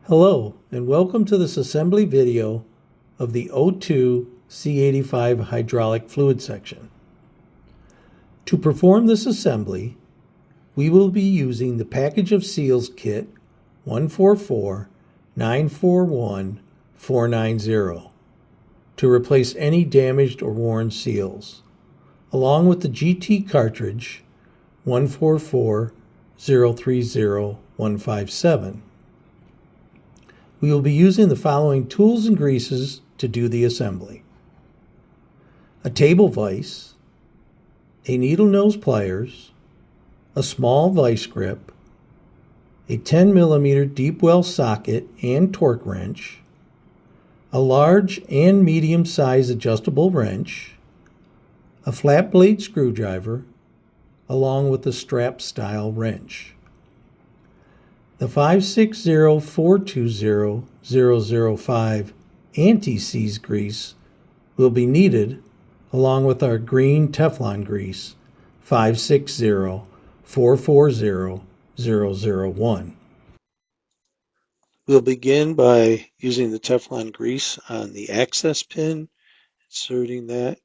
Hello, and welcome to this assembly video of the02C85 hydraulic fluid section. To perform this assembly, we will be using the package of seals kit 144-941-490 to replace any damaged or worn seals, along with the GT cartridge 144-030-157. We will be using the following tools and greases to do the assembly: a table vise, a needle nose pliers, a small vise grip, a 10mm deep well socket and torque wrench, a large and medium size adjustable wrench, a flat blade screwdriver, along with a strap style wrench. The 560-420-005 anti-seize grease will be needed, along with our green Teflon grease 560-440-001. We'll begin by using the Teflon grease on the access pin, inserting that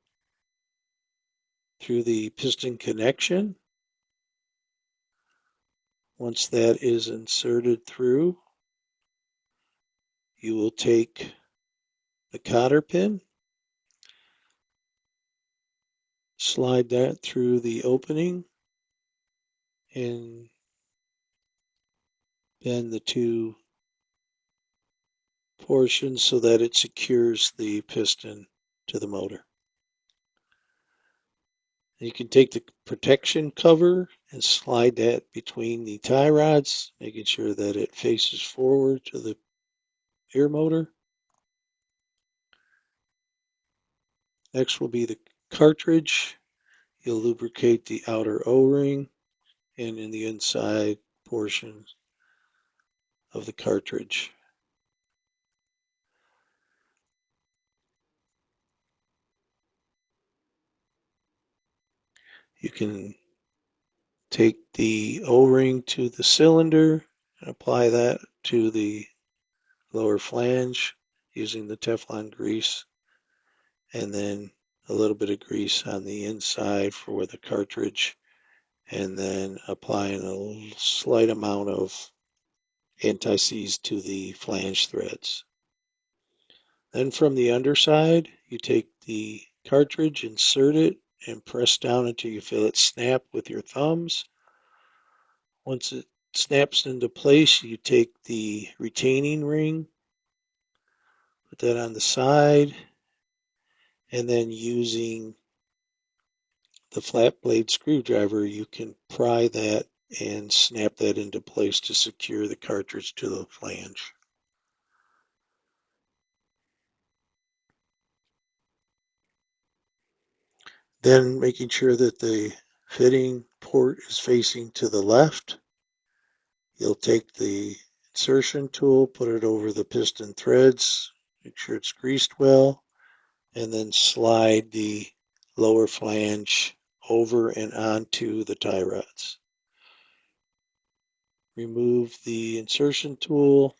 through the piston connection. Once that is inserted through, you will take the cotter pin, slide that through the opening, and bend the two portions so that it secures the piston to the motor. You can take the protection cover and slide that between the tie rods, making sure that it faces forward to the air motor. Next will be the cartridge. You'll lubricate the outer O-ring and in the inside portion of the cartridge. You can take the O-ring to the cylinder and apply that to the lower flange using the Teflon grease, and then a little bit of grease on the inside for the cartridge, and then applying a slight amount of anti-seize to the flange threads. Then from the underside, you take the cartridge, insert it, and press down until you feel it snap with your thumbs. Once it snaps into place, you take the retaining ring, put that on the side, and then using the flat blade screwdriver, you can pry that and snap that into place to secure the cartridge to the flange. Then making sure that the fitting port is facing to the left, you'll take the insertion tool, put it over the piston threads, make sure it's greased well, and then slide the lower flange over and onto the tie rods. Remove the insertion tool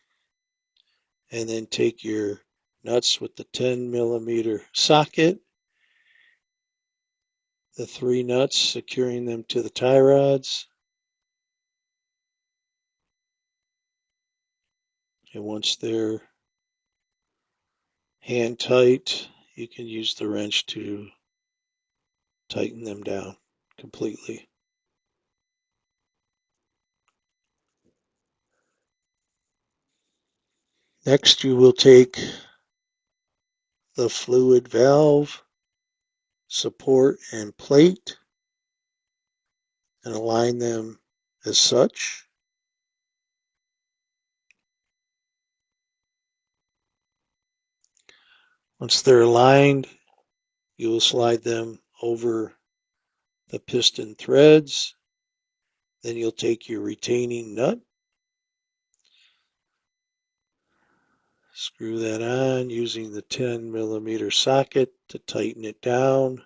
and then take your nuts with the 10mm socket, the 3 nuts, securing them to the tie rods. And once they're hand tight, you can use the wrench to tighten them down completely. Next, you will take the fluid valve, support, and plate and align them as such. Once they're aligned, you will slide them over the piston threads. Then you'll take your retaining nut, screw that on using the 10mm socket to tighten it down.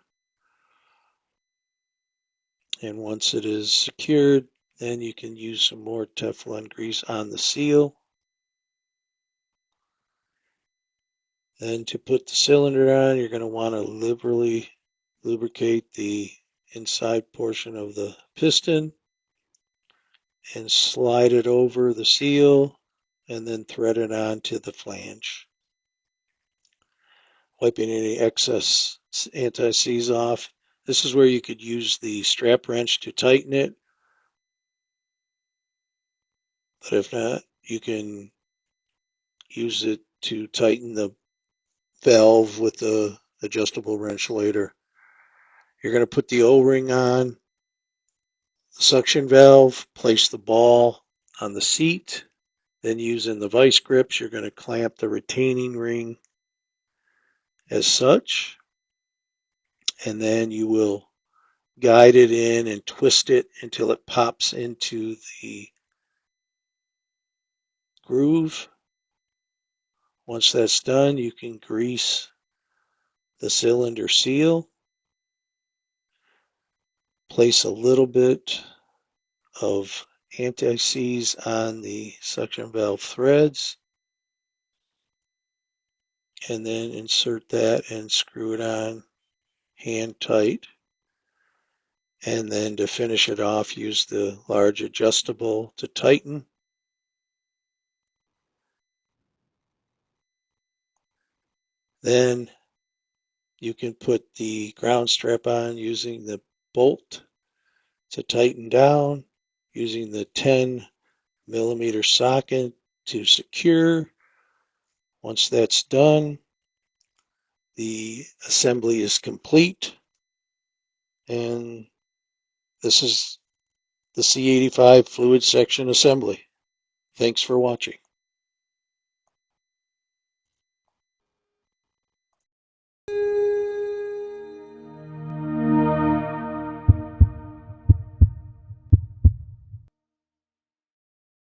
And once it is secured, then you can use some more Teflon grease on the seal. Then to put the cylinder on, you're going to want to liberally lubricate the inside portion of the piston and slide it over the seal and then thread it onto the flange. Wiping any excess anti-seize off. This is where you could use the strap wrench to tighten it, but if not, you can use it to tighten the valve with the adjustable wrench later. You're going to put the O-ring on the suction valve, place the ball on the seat, then using the vice grips, you're going to clamp the retaining ring as such, and then you will guide it in and twist it until it pops into the groove. Once that's done, you can grease the cylinder seal, place a little bit of anti-seize on the suction valve threads, and then insert that and screw it on hand tight. And then to finish it off, use the large adjustable to tighten. Then you can put the ground strap on using the bolt to tighten down, using the 10mm socket to secure. Once that's done, the assembly is complete, and this is the C85 fluid section assembly. Thanks for watching.